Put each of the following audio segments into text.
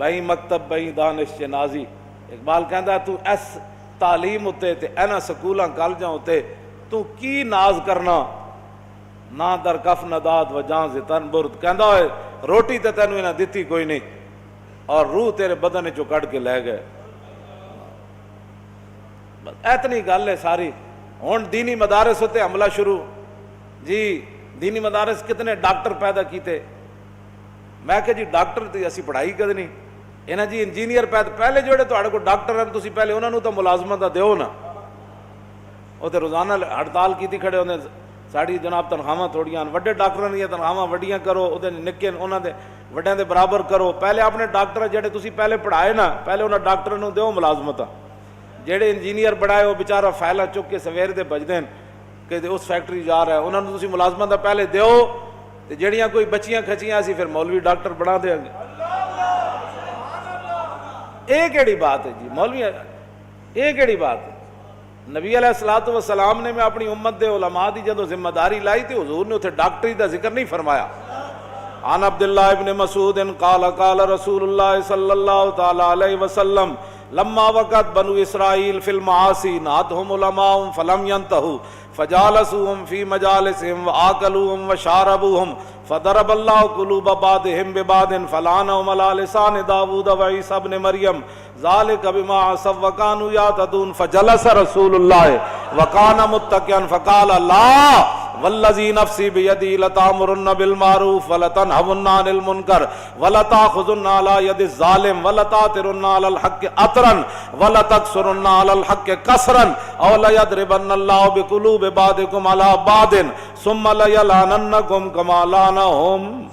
بھائی مکتب بھائی دانش نازی. اقبال کہندا تو اس تعلیم اتے تے اینا سکولاں کالجاں اتے تو کی ناز کرنا نہ در کف نداد و جان زتن برد. کہندا ہوئے روٹی تے تینوں انہاں دتی کوئی نہیں اور روح تیرے بدن چوں کڈ کے لے گئے. اتنی گل ہے ساری. ہن دینی مدارس ہوتے حملہ شروع. جی دینی مدارس کتنے ڈاکٹر پیدا کیتے. میں کہ جی ڈاکٹر تے اسی پڑھائی کدنی انہاں جی انجینئر پیدا. پہلے جوڑے تہاڈے کو ڈاکٹر ہیں تسی پہلے انہاں نوں تو ملازمت دیو نا. وہ تے روزانہ ہڑتال کیتی کھڑے ہوندے ساڑی جناب تنخواہاں تھوڑیاں وڈے ڈاکٹراں دیاں تنخواہاں وڈیاں کرو او دے نکے انہاں دے وڈیاں دے برابر کرو. پہلے اپنے ڈاکٹر جڑے تسی پہلے پڑھائے نا پہلے انہاں ڈاکٹراں نوں دیو ملازمتاں. جڑے انجینئر بڑھائے وہ بیچارہ فائلاں چک کے سویر دے بجدے کہ اس فیکٹری جا رہا ہے انہوں نے تسی ملازمت پہلے دیو تے جڑیاں کوئی بچیاں کھچیاں اسی پھر مولوی ڈاکٹر بنا دیں گے. یہ کیڑی بات ہے جی مولوی یہ کیڑی بات ہے. نبی علیہ الصلوۃ والسلام نے میں اپنی امت دے علماء دی جدوں ذمہ داری لائی تھی حضور نے اتنے ڈاکٹری دا ذکر نہیں فرمایا. عن عبداللہ ابن مسعود قال قال رسول اللہ صلی اللہ تعالی علیہ وسلم لما وقت بنو اسرائیل فی المعاصی نہتهم علماء فلم ينتهوا فجالسوهم في مجالسهم وآكلوهم وشاربوهم فضرب الله قلوب بعضهم ببعض فلعنهم على لسان داود وعيسى ابن مريم ذلك بما عصوا وكانوا يعتدون فجلس رسول الله وكان متكئا فقال لا والذي نفسي بيدي لتأمرن بالمعروف ولتنهون عن المنكر ولتأخذن على يد الظالم ولتأثرن على الحق أثرا ولتكسرن على الحق كسرا أو ليضربن الله بقلوب بعضكم على بعض ثم ليلعننكم كما لعنهم.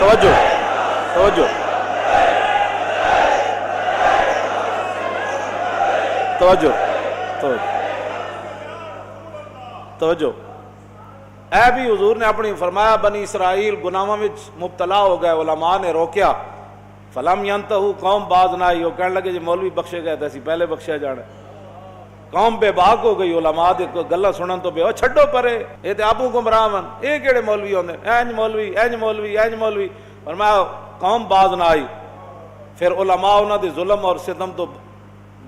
توجہ توجہ توجہ توجہ. اے بھی حضور نے اپنی فرمایا بنی اسرائیل گناہاں وچ مبتلا ہو گئے علماء نے روکیا فلم ینتہو قوم باز نہ آئی. وہ کہنے لگے جی مولوی بخشے گئے تھے پہلے بخشیا جانا. قوم بے باک ہو گئی علماء دے گلاں سنن تو بے چھڈو پرے اے تے آپو گمراہ ون اے کیڑے مولوی ہوندے اینج مولوی اینج مولوی اینج مولوی. فرمایا قوم باز نہ آئی. پھر علماء انہاں دے ظلم اور ستم تو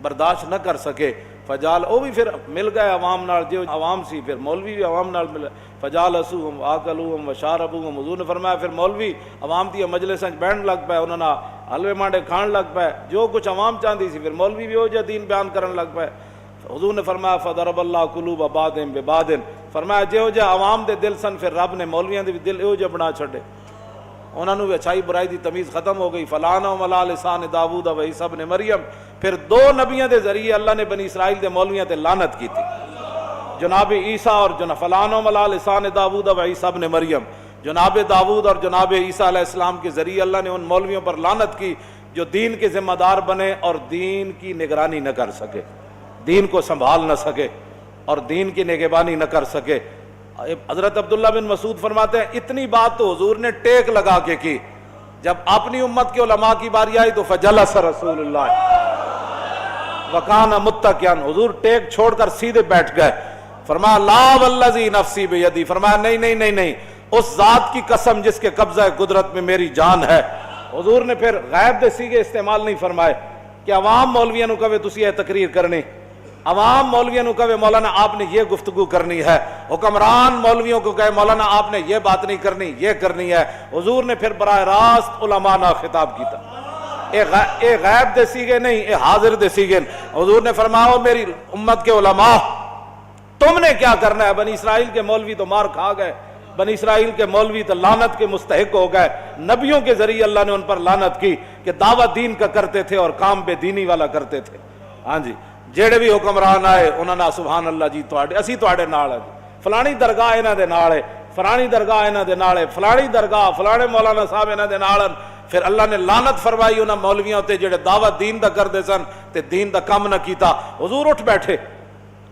برداشت نہ کر سکے. فجال او بھی پھر مل گئے عوام نال جو عوام سی پھر مولوی بھی عوام نال مل فجالسوہم آکلوہم وشاربوہم. حضور نے فرمایا پھر مولوی عوام دی مجلساں بیٹھن لگ پے انہاں نا حلوے مانڈے کھان لگ پے جو کچھ عوام چاہندی سی پھر مولوی بھی ہو جا دین بیان کرن لگ پے. حضور نے فرمایا فضرب اللہ قلوب بعضهم ببعض. فرمایا جو جا عوام دے دل سن پھر رب نے مولویاں دے بھی دل ایو جا بنا چھڈے انہاں نوں اچھائی برائی دی تمیز ختم ہو گئی. فلعنہم علی لسان داؤد و عیسی ابن مریم. پھر دو نبیوں دے ذریعے اللہ نے بنی اسرائیل دے مولویاں تے لعنت کی تھی جناب عیسیٰ اور فلعنہم علی لسان داؤد و عیسی ابن مریم. جناب داؤد اور جناب عیسیٰ علیہ السلام کے ذریعے اللہ نے ان مولویوں پر لعنت کی جو دین کے ذمہ دار بنے اور دین کی نگرانی نہ کر سکے دین کو سنبھال نہ سکے اور دین کی نگہبانی نہ کر سکے. حضرت عبداللہ بن مسعود فرماتے ہیں اتنی بات تو حضور نے ٹیک لگا کے کی. جب اپنی امت کے علماء کی باری آئی تو فجلس رسول اللہ وکان متکئا. حضور ٹیک چھوڑ کر سیدھے بیٹھ گئے. فرمایا لا والذی نفسی بیدی. فرمایا نہیں نہیں نہیں نہیں اس ذات کی قسم جس کے قبضہ قدرت میں میری جان ہے. حضور نے پھر غیب دے سیغے استعمال نہیں فرمائے کہ عوام مولویاں نو کہے تسی یہ تقریر کرنی عوام مولویوں کو کہے مولانا آپ نے یہ گفتگو کرنی ہے حکمران مولویوں کو کہے مولانا آپ نے یہ بات نہیں کرنی یہ کرنی ہے. حضور نے پھر براہ راست علماء نہ خطاب کیتا. اے غیب دے سیگے نہیں اے حاضر دے سیگے. حضور نے فرمایا میری امت کے علماء تم نے کیا کرنا ہے. بنی اسرائیل کے مولوی تو مار کھا گئے بنی اسرائیل کے مولوی تو لعنت کے مستحق ہو گئے. نبیوں کے ذریعے اللہ نے ان پر لعنت کی کہ دعوت دین کا کرتے تھے اور کام بے دینی والا کرتے تھے. ہاں جی جیڑے بھی حکمران آئے انہوں نے سبحان اللہ جی اسی تواڈے نال ہے فلانی درگاہ انہاں دے نال ہے فلانی درگاہ انہاں دے نال ہے فلانی درگاہ فلانے مولانا صاحب انہاں دے نال. پھر اللہ نے لعنت فرمائی انہاں مولویاں تے جڑے دعوت دین دا کردے سن تے دین دا کم نہ کیتا. حضور اٹھ بیٹھے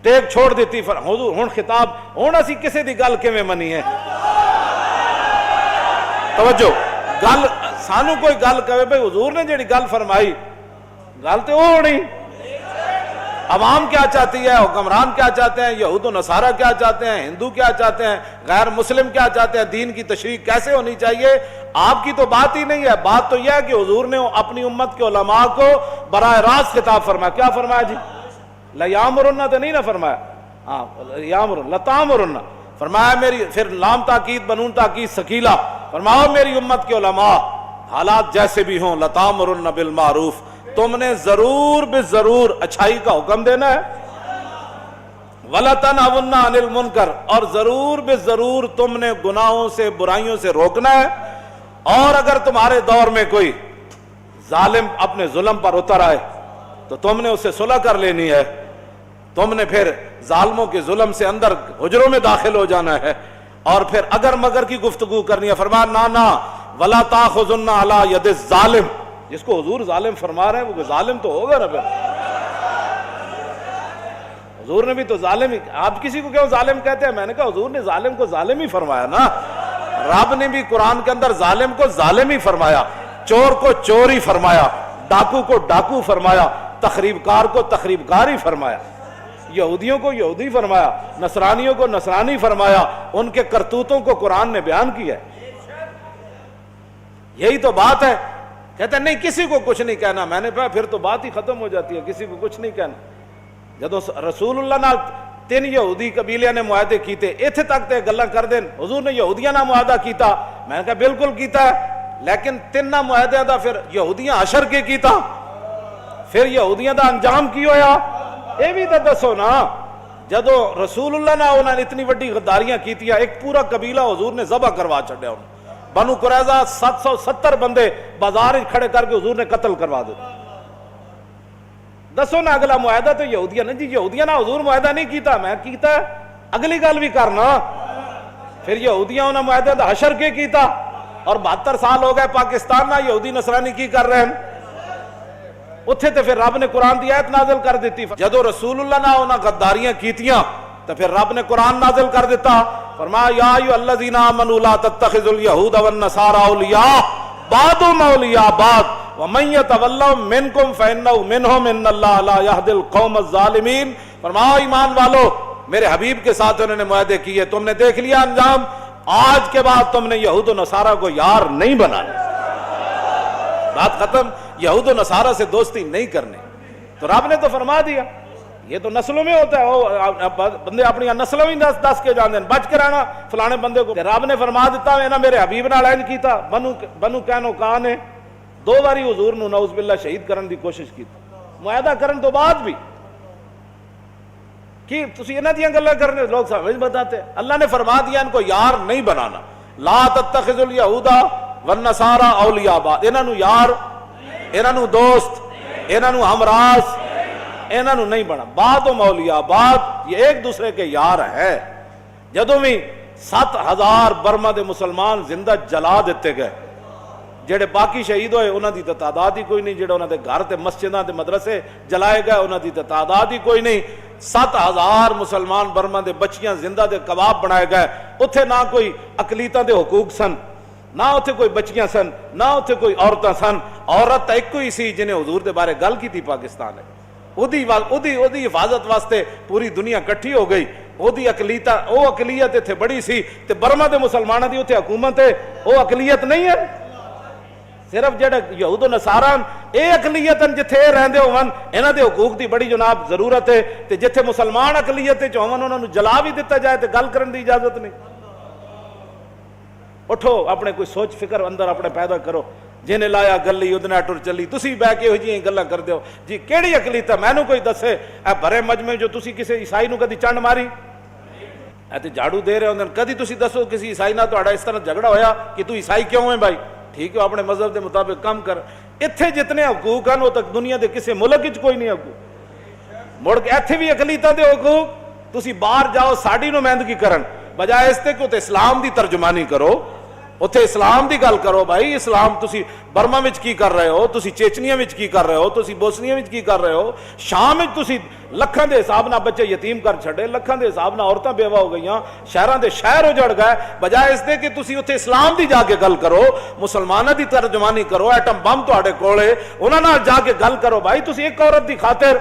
ٹیک چھوڑ دیتی. حضور ہن خطاب ہن اسی کسے دی گل کیویں منی ہے. توجہ گل سانو کوئی گل کہے بھئی حضور نے جڑی گل فرمائی گل تے او ہونی عوام کیا چاہتی ہے، حکمران کیا چاہتے ہیں، یہود و نصارہ کیا چاہتے ہیں، ہندو کیا چاہتے ہیں، غیر مسلم کیا چاہتے ہیں، دین کی تشریح کیسے ہونی چاہیے، آپ کی تو بات ہی نہیں ہے۔ بات تو یہ ہے کہ حضور نے اپنی امت کے علماء کو براہ راست خطاب فرمایا۔ کیا فرمایا جی؟ لیامرن تو نہیں نہ فرمایا، ہاں یامرن لتامرن فرمایا میری، پھر لام تاکید بنون تاکید ثقیلہ، فرماؤ میری امت کے علماء حالات جیسے بھی ہوں لتامرن بالمعروف، تم نے ضرور بے ضرور اچھائی کا حکم دینا ہے، وَلَتَنْهَوْنَ عَنِ الْمُنْكَرِ، اور ضرور بے ضرور تم نے گناہوں سے برائیوں سے روکنا ہے، اور اگر تمہارے دور میں کوئی ظالم اپنے ظلم پر اتر آئے تو تم نے اس سے صلح کر لینی ہے، تم نے پھر ظالموں کے ظلم سے اندر حجروں میں داخل ہو جانا ہے، اور پھر اگر مگر کی گفتگو کرنی ہے، فرمایا نا وَلَا تَأْخُذُنَّ عَلَى يَدِ الظَّالِمِ، جس کو حضور ظالم فرما رہے ہیں وہ ظالم تو ہوگا نا پھر، حضور نے بھی تو ظالم ہی، آپ کسی کو کیوں ظالم کہتے ہیں؟ میں نے کہا حضور نے ظالم کو ظالم ہی فرمایا نا، رب نے بھی قرآن کے اندر ظالم کو ظالم ہی فرمایا، چور کو چور ہی فرمایا، ڈاکو کو ڈاکو فرمایا، تخریب کار کو تخریب کار ہی فرمایا، یہودیوں کو یہودی فرمایا، نصرانیوں کو نصرانی فرمایا، ان کے کرتوتوں کو قرآن نے بیان کیا ہے۔ یہی تو بات ہے، کہتے ہیں نہیں کسی کو کچھ نہیں کہنا، میں نے کہا پھر تو بات ہی ختم ہو جاتی ہے، کسی کو کچھ نہیں کہنا۔ جدو رسول اللہ نال 3 یہودی قبیلیاں نے معاہدے کیتے، اتنے تک تے گلاں کر دین، حضور نے یہودیاں نہ معاہدہ کیتا، میں نے کہا بالکل کیتا ہے، لیکن 3 معاہدے دا پھر یہودیاں حشر کے کیتا، پھر یہودیاں دا انجام کی ہویا، اے بھی تو دسو نا۔ جدو رسول اللہ نے انہوں نے اتنی وڈی غداریاں کیتیاں، ایک پورا قبیلہ حضور نے ذبح کروا چھڑیا، بنو قریظہ 770 بندے بازار کھڑے کر کے حضور نے قتل کروا دے۔ دسو نا اگلا معاہدہ تو یہودیاں نے، جی یہودیاں نا حضور معاہدہ نہیں کیتا، میں کیتا ہے، اگلی گل بھی کرنا۔ پھر یہودیاں انہوں نے معاہدہ دا حشر کے کیتا، اور 72 سال ہو گئے پاکستان نہ یہودی نصرانی کی کر رہے ہیں، اتھے تے پھر رب نے قرآن دی آیت نازل کر دیتی۔ جدو رسول اللہ نے انہاں غداریاں کیتیاں تو پھر رب نے قرآن نازل کر دیتا، فرمایا یا ایھا الذین آمنوا لا تتخذوا اليہود والنصارى اولیاء بعضهم اولیاء بعض ومن یتولہم منکم فانہ منہم ان اللہ لا یہدی القوم الظالمین۔ فرمایا ایمان والو، میرے حبیب کے ساتھ انہوں نے معاہدے کیے، تم نے دیکھ لیا انجام، آج کے بعد تم نے یہود و نصارہ کو یار نہیں بنانا، بات ختم، یہود و نصارہ سے دوستی نہیں کرنی۔ تو رب نے تو فرما دیا، یہ تو نسلوں میں ہوتا ہے، بندے اپنی نسلوں ہی دس کے جاندے ہیں، بچ کے رہنا فلانے بندے کو۔ رب نے فرما دیتا ہے نا میرے حبیب نال اینج کیتا، بنو قینوقاع نے 2 باری حضور نو نعوذ باللہ شہید کرن دی کوشش کی، معاہدہ کرن تو بعد بھی کہ تسی انہاں دیاں گلاں کرنے لوگ سمجھ بتاتے، اللہ نے فرما دیا ان کو یار نہیں بنانا، لا تتخذوا اليہود والنصارى اولیاء بعض، انہاں نو یار، انہاں نو دوست، انہاں نو ہمراز، انہاں نو نہیں بنا، بعض اولیاء بعض، یہ ایک دوسرے کے یار ہے۔ جدوں بھی 7000 برما دے مسلمان زندہ جلا دیتے گئے، جڑے باقی شہید ہوئے انہاں دی تعداد ہی کوئی نہیں، جڑے انہاں دے گھر تے مسجداں تے مدرسے جلائے گئے انہاں دی تعداد ہی کوئی نہیں، 7000 مسلمان برما دے بچیاں زندہ دے کباب بنائے گئے، اتھے نہ کوئی اقلیتاں دے حقوق سن، نہ اتھے کوئی بچیاں سن، نہ اتھے کوئی عورتاں سن، عورت ایک کوئی سی جنہیں حضور دے بارے گل کی تھی پاکستان ہے، اودی حفاظت واسطے پوری دنیا کٹھی ہو گئی، اودی اقلیت اتھے بڑی سی، تے برما دے مسلمانوں دی اتھے حکومت ہے، وہ اقلیت نہیں ہے، صرف جڑے یہود و نصارہ اے اقلیت جتھے رہندے ہون انہاں دے حقوق دی بڑی جناب ضرورت ہے، تے جتھے مسلمان اقلیت وچ ہون انہاں نوں جلا بھی دتا جائے تے گل کرن دی اجازت نہیں۔ اٹھو اپنے کوئی سوچ فکر اندر اپنے پیدا کرو، جنہیں لایا گلی ادنا ٹر چلی، تسی بہ کے ہو جی گلاں کر دیو جی کیڑی اقلیت ہے، مینوں کوئی دسے اے بھرے مجمع جو تسی کسی عیسائی نوں کدی چنڈ ماری، اے تے جھاڑو دے رہے ہوندے، کدی تسی دسو کسی عیسائی نال تہاڈا اس طرح جھگڑا ہویا کہ تو عیسائی کیوں ہے بھائی، ٹھیک ہے اپنے مذہب دے مطابق کام کر، اتھے جتنے حقوق ہیں وہ تک دنیا دے کسی ملک وچ کوئی نہیں حقوق، مڑ کے ایتھے بھی اقلیتاں دے حقوق، تسی باہر جاؤ ساڈی نمائندگی کرن بجائے اس تے کہ تے اسلام دی ترجمانی کرو، اتھے اسلام دی گل کرو، بھائی اسلام تسی برما وچ کی کر رہے ہو، تسی چیچنیا وچ کی کر رہے ہو، تسی بوسنیا وچ کی کر رہے ہو، شام وچ تسی ਲੱਖਾਂ ਦੇ ਹਿਸਾਬ ਨਾਲ ਬੱਚੇ ਯਤੀਮ ਕਰ ਛੱਡੇ, ਲੱਖਾਂ ਦੇ ਹਿਸਾਬ ਨਾਲ ਔਰਤਾਂ ਬੇਵਾ ਹੋ ਗਈਆਂ, ਸ਼ਹਿਰਾਂ ਦੇ ਸ਼ਹਿਰ ਉਜੜ ਗਏ, ਬਜਾਏ ਇਸ ਦੇ ਕਿ ਤੁਸੀਂ ਉੱਥੇ ਇਸਲਾਮ ਦੀ ਜਾ ਕੇ ਗੱਲ ਕਰੋ, ਮੁਸਲਮਾਨਾਂ ਦੀ ਤਰਜਮਾਨੀ ਕਰੋ, ਐਟਮ ਬੰਬ ਤੁਹਾਡੇ ਕੋਲੇ, ਉਹਨਾਂ ਨਾਲ ਜਾ ਕੇ ਗੱਲ ਕਰੋ। ਭਾਈ ਤੁਸੀਂ ਇੱਕ ਔਰਤ ਦੀ ਖਾਤਰ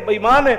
ਬੇਈਮਾਨ ਹੈ,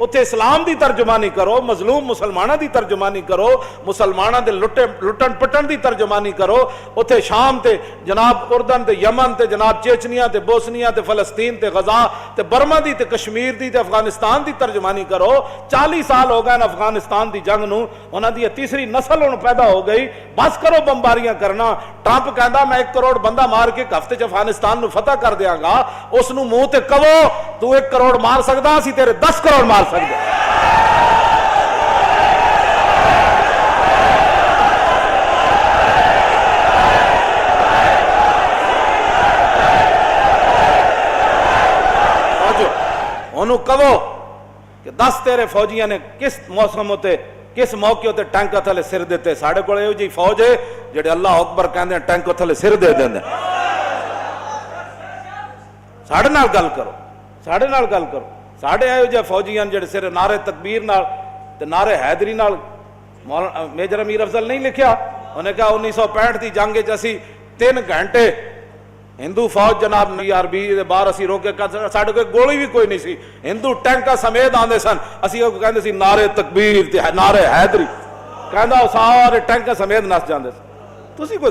ਉੱਥੇ ਇਸਲਾਮ ਦੀ ਤਰਜਮਾਨੀ ਕਰੋ, ਮਜ਼ਲੂਮ ਮੁਸਲਮਾਨਾਂ ਦੀ ਤਰਜਮਾਨੀ ਕਰੋ, ਮੁਸਲਮਾਨਾਂ ਦੇ ਲੁੱਟਣ ਪਟਣ ਦੀ ਤਰਜਮਾਨੀ ਕਰੋ, ਉੱਥੇ ਸ਼ਾਮ ਤੇ ਜਨਾਬ ਉਰਦਨ ਤੇ ਯਮਨ ਤੇ ਜਨਾਬ ਚੇਚਨੀਆ ਤੇ ਬੋਸਨੀਆ ਤੇ ਫਲਸਤੀਨ ਤੇ ਗਜ਼ਾ ਤੇ ਬਰਮਾ ਦੀ ਤੇ ਕਸ਼ਮੀਰ ਦੀ ਤੇ ਅਫਗਾਨਿਸਤਾਨ ਦੀ ਤਰਜਮਾਨੀ ਕਰੋ। 40 ਸਾਲ ਹੋ ਗਏ ਨੇ ਅਫਗਾਨਿਸਤਾਨ ਦੀ ਜੰਗ ਨੂੰ, ਉਹਨਾਂ ਦੀ ਤੀਸਰੀ ਨਸਲ ਹੁਣ ਪੈਦਾ ਹੋ ਗਈ, ਬਸ ਕਰੋ ਬੰਬਾਰੀਆਂ ਕਰਨਾ। ਟਰੰਪ ਕਹਿੰਦਾ ਮੈਂ 1 ਕਰੋੜ ਬੰਦਾ ਮਾਰ ਕੇ ਹਫ਼ਤੇ ਚ ਅਫਗਾਨਿਸਤਾਨ ਨੂੰ ਫਤਹ ਕਰ ਦਿਆਂਗਾ, ਉਸ ਨੂੰ ਮੂੰਹ ਤੇ ਕਹੋ ਤੂੰ 1 ਕਰੋੜ ਮਾਰ ਸਕਦਾ, ਅਸੀਂ ਤੇਰੇ 10 ਕਰੋੜ ਮਾਰ ਸਕਦੇ। ਉਹਨੂੰ ਕਹੋ ਕਿ 10 ਤੇਰੇ ਫੌਜੀਆਂ ਨੇ ਕਿਸ ਮੌਸਮ ਉਤੇ ਕਿਸ ਮੌਕੇ ਉਤੇ ਟੈਂਕ ਥੱਲੇ ਸਿਰ ਦਿੱਤੇ। ਸਾਡੇ ਕੋਲ ਇਹੋ ਜਿਹੀ ਫੌਜ ਹੈ ਜਿਹੜੇ ਅੱਲਾਹ ਅਕਬਰ ਕਹਿੰਦੇ ਟੈਂਕ ਥੱਲੇ ਸਿਰ ਦੇ ਦਿੰਦੇ। ਸਾਡੇ ਨਾਲ ਗੱਲ ਕਰੋ, ਸਾਡੇ ਨਾਲ ਗੱਲ ਕਰੋ। ਸਾਡੇ ਇਹੋ ਜਿਹੇ ਫੌਜੀ ਹਨ ਜਿਹੜੇ ਸਿਰ ਨਾਰੇ ਤਕਬੀਰ ਨਾਲ ਤੇ ਨਾਰੇ ਹੈਦਰੀ ਨਾਲ। ਮੇਜਰ ਅਮੀਰ ਅਫਜ਼ਲ ਨਹੀਂ ਲਿਖਿਆ, ਉਹਨੇ ਕਿਹਾ 1965 ਦੀ ਜੰਗ ਵਿੱਚ ਅਸੀਂ 3 ਘੰਟੇ ਹਿੰਦੂ ਫੌਜ ਜਨਾਬ ਆਰਬੀ ਦੇ ਬਾਹਰ ਅਸੀਂ ਰੋਕੇ, ਸਾਡੇ ਕੋਲ ਗੋਲੀ ਵੀ ਕੋਈ ਨਹੀਂ ਸੀ, ਹਿੰਦੂ ਟੈਂਕਾਂ ਸਮੇਤ ਆਉਂਦੇ ਸਨ, ਅਸੀਂ ਉਹ ਕਹਿੰਦੇ ਸੀ ਨਾਰੇ ਤਕਬੀਰ ਤੇ ਨਾਰੇ ਹੈਦਰੀ, ਕਹਿੰਦਾ ਉਹ ਸਾਰੇ ਟੈਂਕਾਂ ਸਮੇਤ ਨੱਸ ਜਾਂਦੇ ਸਨ। ਤੁਸੀਂ ਕੋਈ